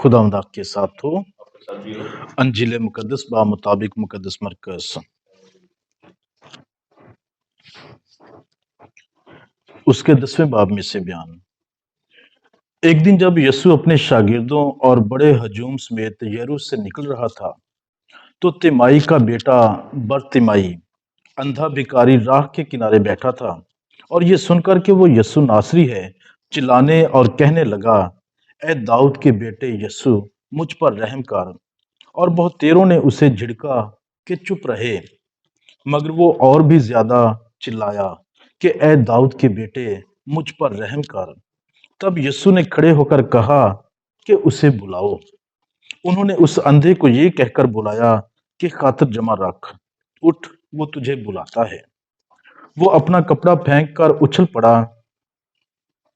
خداوند آپ کے ساتھ ہو۔ انجیل مقدس با مطابق مقدس مرکز اس کے 10ویں باب میں سے بیان۔ ایک دن جب یسوع اپنے شاگردوں اور بڑے ہجوم سمیت یریحو سے نکل رہا تھا تو تیمائی کا بیٹا برتیمائی اندھا بھکاری راہ کے کنارے بیٹھا تھا، اور یہ سن کر کہ وہ یسوع ناصری ہے چلانے اور کہنے لگا، اے داؤد کے بیٹے یسوع مجھ پر رحم کر۔ اور بہت دیروں نے اسے جھڑکا کہ چپ رہے، مگر وہ اور بھی زیادہ چلایا کہ اے داؤد کے بیٹے مجھ پر رحم کر۔ تب یسوع نے کھڑے ہو کر کہا کہ اسے بلاؤ۔ انہوں نے اس اندھے کو یہ کہہ کر بلایا کہ خاطر جمع رکھ، اٹھ، وہ تجھے بلاتا ہے۔ وہ اپنا کپڑا پھینک کر اچھل پڑا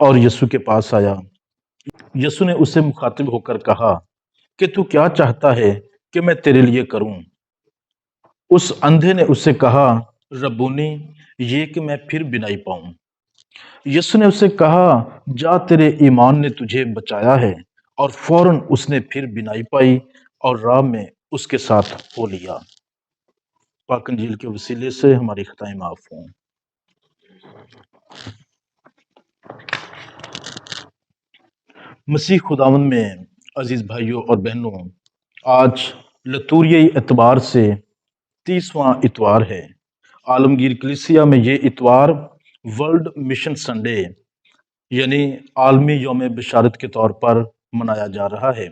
اور یسوع کے پاس آیا۔ یسوع نے اسے مخاطب ہو کر کہا کہ تو کیا چاہتا ہے کہ میں تیرے لیے کروں؟ اس اندھے نے اس سے کہا، ربونی، یہ کہ میں پھر بینائی پاؤں۔ یسوع نے اسے کہا، جا، تیرے ایمان نے تجھے بچایا ہے۔ اور فوراً اس نے پھر بینائی پائی اور راہ میں اس کے ساتھ ہو لیا۔ پاک انجیل کے وسیلے سے ہماری خطائیں معاف ہوں۔ مسیح خداوند میں عزیز بھائیوں اور بہنوں، آج لتوریائی اعتبار سے 30واں اتوار ہے۔ عالمگیر کلیسیا میں یہ اتوار ورلڈ مشن سنڈے یعنی عالمی یوم بشارت کے طور پر منایا جا رہا ہے۔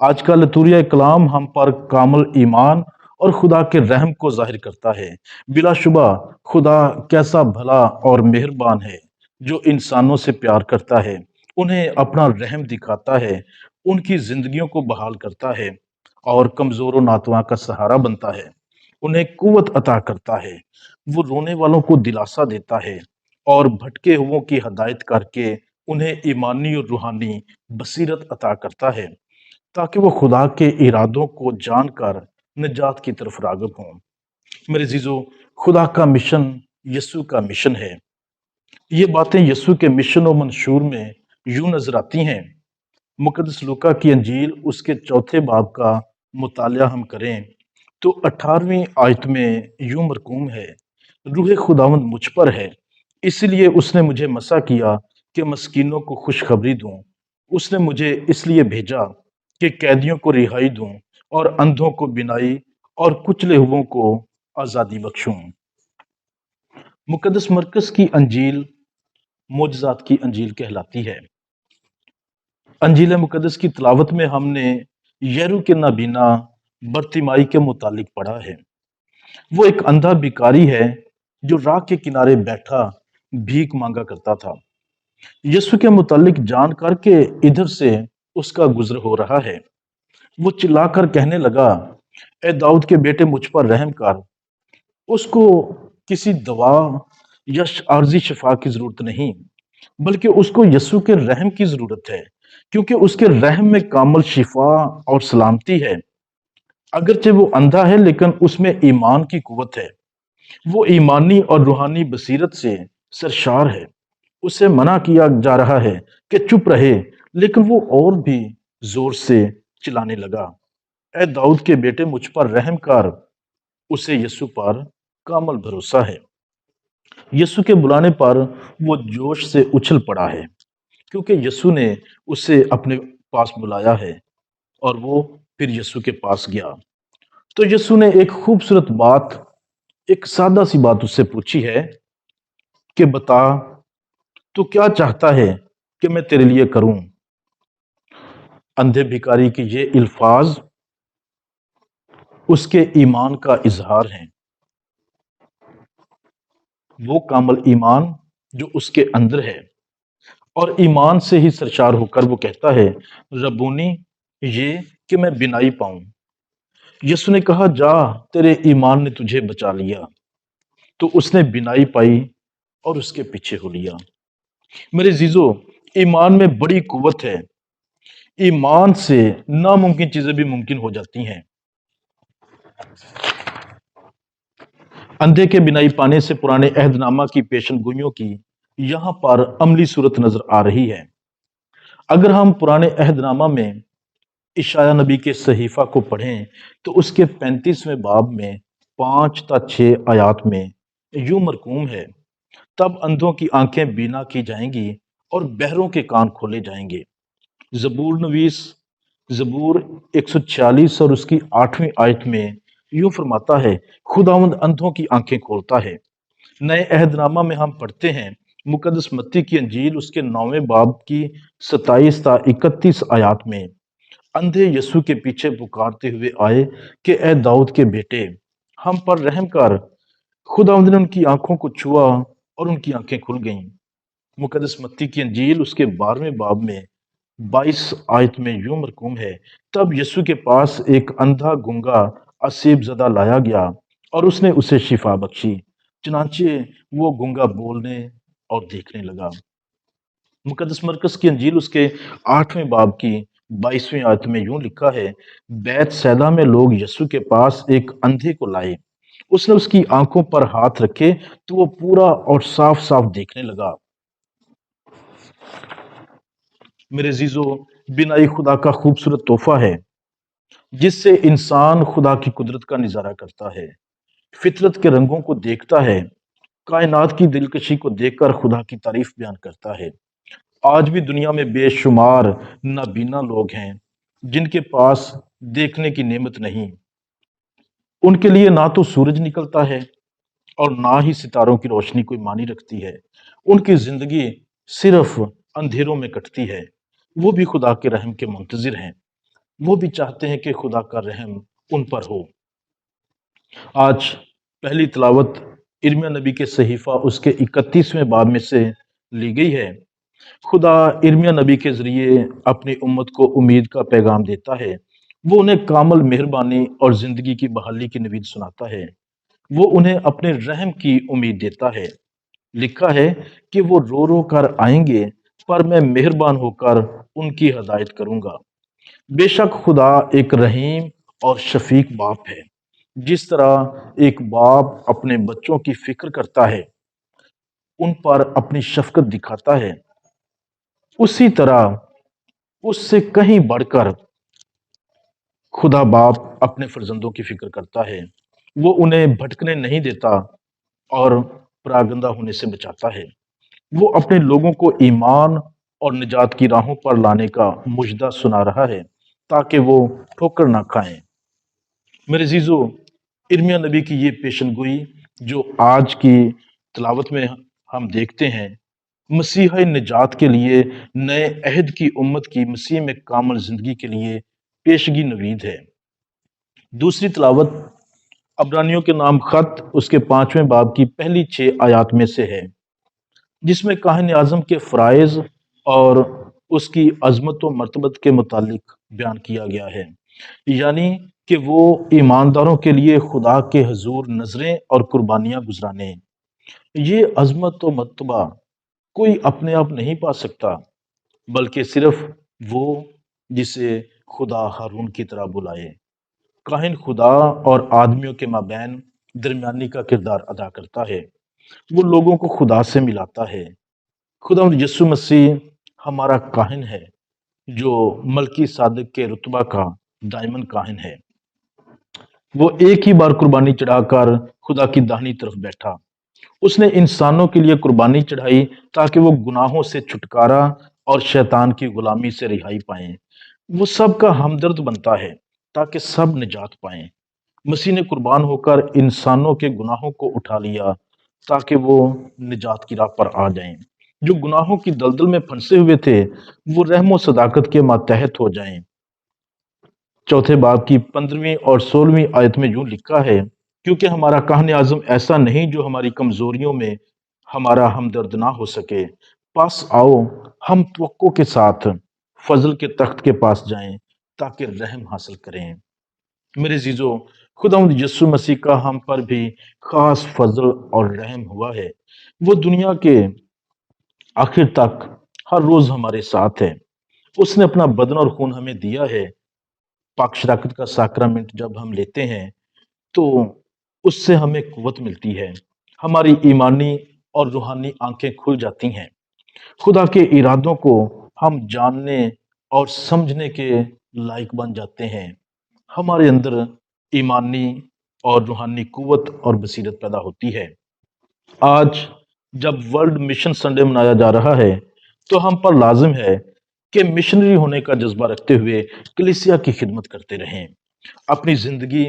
آج کا لتوریہ کلام ہم پر کامل ایمان اور خدا کے رحم کو ظاہر کرتا ہے۔ بلا شبہ خدا کیسا بھلا اور مہربان ہے، جو انسانوں سے پیار کرتا ہے، انہیں اپنا رحم دکھاتا ہے، ان کی زندگیوں کو بحال کرتا ہے اور کمزور و ناتواں کا سہارا بنتا ہے، انہیں قوت عطا کرتا ہے۔ وہ رونے والوں کو دلاسا دیتا ہے اور بھٹکے ہوئوں کی ہدایت کر کے انہیں ایمانی اور روحانی بصیرت عطا کرتا ہے، تاکہ وہ خدا کے ارادوں کو جان کر نجات کی طرف راغب ہوں۔ میرے عزیزو، خدا کا مشن یسوع کا مشن ہے۔ یہ باتیں یسوع کے مشن و منشور میں یوں نظر آتی ہیں۔ مقدس لوکا کی انجیل اس کے 4 باب کا مطالعہ ہم کریں تو 18ویں آیت میں یوں مرقوم ہے، روح خداوند مجھ پر ہے، اس لیے اس نے مجھے مسا کیا کہ مسکینوں کو خوشخبری دوں۔ اس نے مجھے اس لیے بھیجا کہ قیدیوں کو رہائی دوں اور اندھوں کو بینائی اور کچلے ہوئوں کو آزادی بخشوں۔ مقدس مرکز کی انجیل معجزات کی انجیل کہلاتی ہے۔ انجیل مقدس کی تلاوت میں ہم نے یریحو کے نابینا برتیمائی کے متعلق پڑھا ہے۔ وہ ایک اندھا بھکاری ہے جو راہ کے کنارے بیٹھا بھیک مانگا کرتا تھا۔ یسوع کے متعلق جان کر کے ادھر سے اس کا گزر ہو رہا ہے، وہ چلا کر کہنے لگا، اے داؤد کے بیٹے مجھ پر رحم کر۔ اس کو کسی دوا یا عارضی شفا کی ضرورت نہیں، بلکہ اس کو یسوع کے رحم کی ضرورت ہے، کیونکہ اس کے رحم میں کامل شفا اور سلامتی ہے۔ اگرچہ وہ اندھا ہے لیکن اس میں ایمان کی قوت ہے، وہ ایمانی اور روحانی بصیرت سے سرشار ہے۔ اسے منع کیا جا رہا ہے کہ چپ رہے، لیکن وہ اور بھی زور سے چلانے لگا، اے داؤد کے بیٹے مجھ پر رحم کر۔ اسے یسوع پر کامل بھروسہ ہے۔ یسوع کے بلانے پر وہ جوش سے اچھل پڑا ہے، کیونکہ یسوع نے اسے اپنے پاس بلایا ہے، اور وہ پھر یسوع کے پاس گیا۔ تو یسوع نے ایک خوبصورت بات، ایک سادہ سی بات اس سے پوچھی ہے کہ بتا، تو کیا چاہتا ہے کہ میں تیرے لیے کروں؟ اندھے بھکاری کے یہ الفاظ اس کے ایمان کا اظہار ہیں، وہ کامل ایمان جو اس کے اندر ہے، اور ایمان سے ہی سرشار ہو کر وہ کہتا ہے، ربونی، یہ کہ میں بینائی پاؤں۔ یسوع نے کہا، جا، تیرے ایمان نے تجھے بچا لیا۔ تو اس نے بینائی پائی اور اس کے پیچھے ہو لیا۔ میرے عزیزو، ایمان میں بڑی قوت ہے۔ ایمان سے ناممکن چیزیں بھی ممکن ہو جاتی ہیں۔ اندھے کے بینائی پانے سے پرانے عہد نامہ کی پیشن گوئیوں کی یہاں پر عملی صورت نظر آ رہی ہے۔ اگر ہم پرانے عہد نامہ میں اشعیا نबी के सहीफा को पढ़ें तो उसके 35वें बाब में 5 تا 6 आयात में यूं मरकूम है, तब अंधों की आंखें बीना की जाएंगी और बहरों के कान खोले जाएंगे। जबूर नवीस जबूर 146 और उसकी 8वीं आयत में यूं फरमाता है, खुदावंद अंधों की आंखें खोलता है। नए अहदनामा में हम पढ़ते हैं, मुकद्दस मत्ती की अंजील उसके 9वें बाब की 27 ता 31 आयात में अंधे यीशु के पीछे पुकारते हुए आए कि ए दाऊद के बेटे, हम पर रहम कर। खुदावंद ने उनकी आंखों को छुआ और उनकी आंखें खुल गईं। मुकद्दस मत्ती की अंजील उसके 12वें बाब में 22 आयत में यूं मरकूम है, तब यीशु के पास एक अंधा गूंगा असीब ज़दा लाया गया और उसने उसे शिफा बख्शी, चनांचे वो गूंगा बोलने और देखने लगा। मुकद्दस मरकस की अंजील उसके 8वें बाब की 22वीं आयत में यूं लिखा है, बैत सैदा में लोग यीशु के पास एक अंधे को लाए। उसने उसकी आंखों पर हाथ रखे तो वो पूरा और साफ साफ देखने लगा। मेरे जीजो, बिनाई खुदा का खूबसूरत तोहफा है जिससे इंसान खुदा की कुदरत का नजारा करता है, फितरत के रंगों को देखता है, कायनात की दिलकशी को देखकर खुदा की तारीफ बयान करता है। आज भी दुनिया में बेशुमार नाबीना लोग हैं जिनके पास देखने की नेमत नहीं। उनके लिए ना तो सूरज निकलता है और ना ही सितारों की रोशनी कोई मानी रखती है। उनकी जिंदगी सिर्फ अंधेरों में कटती है। वो भी खुदा के रहम के मुंतजिर हैं। वो भी चाहते हैं कि खुदा का रहम उन पर हो। आज पहली तिलावत इर्मिया नबी के सहीफा उसके 31वें बाब में से ली गई है। खुदा इर्मिया नबी के जरिए अपनी उम्मत को उम्मीद का पैगाम देता है। वो उन्हें कामल मेहरबानी और जिंदगी की बहाली की नवीद सुनाता है। वो उन्हें अपने रहम की उम्मीद देता है। लिखा है कि वो रो रो कर आएंगे, पर मैं मेहरबान होकर उनकी हदायत करूंगा। बेशक खुदा एक रहीम और शफीक बाप है। जिस तरह एक बाप अपने बच्चों की फिक्र करता है, उन पर अपनी शफकत दिखाता है, उसी तरह उससे कहीं बढ़कर खुदा बाप अपने फर्जंदों की फिक्र करता है। वो उन्हें भटकने नहीं देता और परागंदा होने से बचाता है। वो अपने लोगों को ईमान और निजात की राहों पर लाने का मुजदा सुना रहा है ताकि वो ठोकर ना खाएं। मेरे जीजो, इर्मिया नबी की ये पेशन गोई जो आज की तिलावत में हम देखते हैं, मसीह निजात के लिए नए अहद की उम्मत की मसीह में कामल जिंदगी के लिए पेशगी नवीद है। दूसरी तिलावत अब्रानियों के नाम खत उसके 5वें बाब की पहली 6 आयात में से है, जिसमें काहिन आजम के फ़राइज़ और उसकी अजमत व मर्तबत के मुतालिक बयान किया गया है। यानी कि वो ईमानदारों के लिए खुदा के हजूर नजरें और कुर्बानियां गुजराने। ये अजमत व मर्तबा कोई अपने आप नहीं पा सकता, बल्कि सिर्फ वो जिसे खुदा हारून की तरह बुलाए। काहिन खुदा और आदमियों के माबैन दरमियानी का किरदार अदा करता है। वो लोगों को खुदा से मिलाता है। खुदा यीशु मसीह हमारा काहिन है जो मलकी सादिक के रुतबा का दायमन काहिन है। वो एक ही बार कुर्बानी चढ़ाकर खुदा की दाहिनी तरफ बैठा। उसने इंसानों के लिए कुर्बानी चढ़ाई ताकि वो गुनाहों से छुटकारा और शैतान की गुलामी से रिहाई पाएं। वो सबका हमदर्द बनता है ताकि सब निजात पाएं। मसीह ने कुर्बान होकर इंसानों के गुनाहों को उठा लिया ताकि वो निजात की राह पर आ जाएं। जो गुनाहों की दलदल में फंसे हुए थे, वो रहमो सदाकत के मातहत हो जाएं। चौथे बाब की 15वीं और 16वीं आयत में यूं लिखा है, क्योंकि हमारा काहन आजम ऐसा नहीं जो हमारी कमजोरियों में हमारा हमदर्द ना हो सके। पास आओ, हम तवक्को के साथ फजल के तख्त के पास जाएं ताकि रहम हासिल करें। मेरे जीजो, खुदावंद यीशु मसीह का हम पर भी खास फजल और रहम हुआ है। वो दुनिया के आखिर तक हर रोज हमारे साथ है। उसने अपना बदन और खून हमें दिया है। पाक शराकत का साक्रामेंट जब हम लेते हैं तो उससे हमें कुव्वत मिलती है। हमारी ईमानी और रूहानी आंखें खुल जाती हैं। खुदा के इरादों को हम जानने और समझने के लायक बन जाते हैं। हमारे अंदर ईमानी और रूहानी कुव्वत और बसीरत पैदा होती है। आज जब वर्ल्ड मिशन संडे मनाया जा रहा है, तो हम पर लाजिम है कि मिशनरी होने का जज्बा रखते हुए कलीसिया की खिदमत करते रहें। अपनी ज़िंदगी,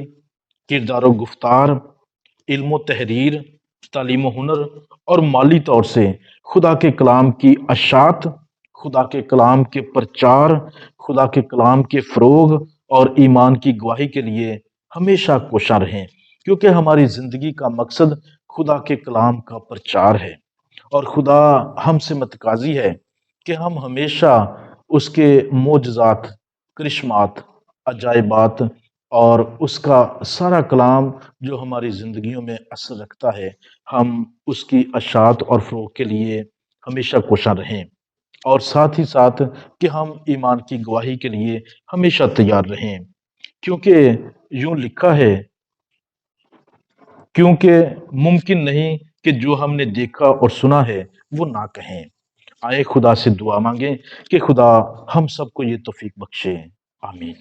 किरदार और गुफ्तार, इल्म तहरीर, तालीम हुनर और माली तौर से खुदा के कलाम की अशात, खुदा के कलाम के प्रचार, खुदा के कलाम के फ़रोग और ईमान की गवाही के लिए हमेशा कोशां रहें, क्योंकि हमारी ज़िंदगी का मकसद खुदा के कलाम का प्रचार है। और खुदा हमसे मतकाजी है कि हम हमेशा उसके मोजज़ात, करिश्मात, अजायबात और उसका सारा कलाम जो हमारी ज़िंदगियों में असर रखता है, हम उसकी अशात और फ़रोग़ के लिए हमेशा कोशां रहें। और साथ ही साथ कि हम ईमान की गवाही के लिए हमेशा तैयार रहें, क्योंकि यूँ लिखा है, क्योंकि मुमकिन नहीं कि जो हमने देखा और सुना है वो ना कहें। आए खुदा से दुआ मांगें कि खुदा हम सबको ये तौफीक बख्शे। आमीन।